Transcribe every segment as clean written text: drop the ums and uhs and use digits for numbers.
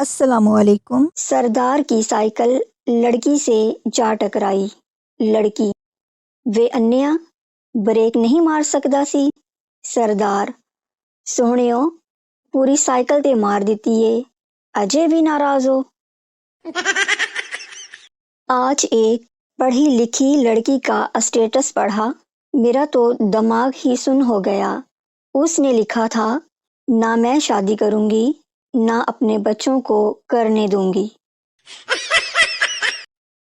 السلام علیکم۔ سردار کی سائیکل لڑکی سے جا ٹکرائی۔ لڑکی: وے انیا بریک نہیں مار سکدا سی؟ سردار: سوہنیو پوری سائیکل تے مار دتی ہے، اجے بھی ناراض ہو؟ آج ایک پڑھی لکھی لڑکی کا اسٹیٹس پڑھا، میرا تو دماغ ہی سن ہو گیا۔ اس نے لکھا تھا، نہ میں شادی کروں گی، نہ اپنے بچوں کو کرنے دوں گی۔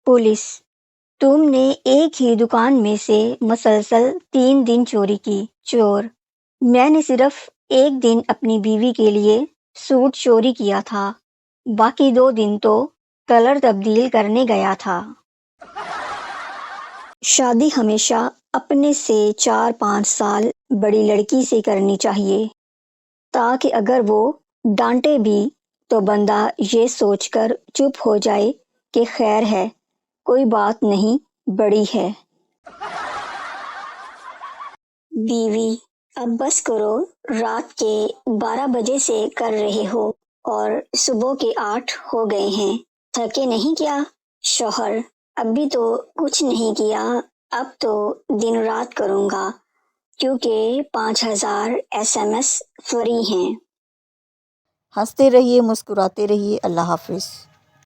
پولیس: تم نے ایک ہی دکان میں سے مسلسل 3 دن چوری کی۔ چور: میں نے صرف ایک دن اپنی بیوی کے لیے سوٹ چوری کیا تھا، باقی 2 دن تو کلر تبدیل کرنے گیا تھا۔ شادی ہمیشہ اپنے سے 4-5 سال بڑی لڑکی سے کرنی چاہیے، تاکہ اگر وہ ڈانٹے بھی تو بندہ یہ سوچ کر چپ ہو جائے کہ خیر ہے، کوئی بات نہیں، بڑی ہے۔ بیوی: اب بس کرو، رات کے 12 بجے سے کر رہے ہو اور صبح کے 8 ہو گئے ہیں، تھکے نہیں کیا؟ شوہر: ابھی تو کچھ نہیں کیا، اب تو دن رات کروں گا، کیونکہ 5000 SMS فری ہیں۔ ہنستے رہیے، مسکراتے رہیے۔ اللہ حافظ۔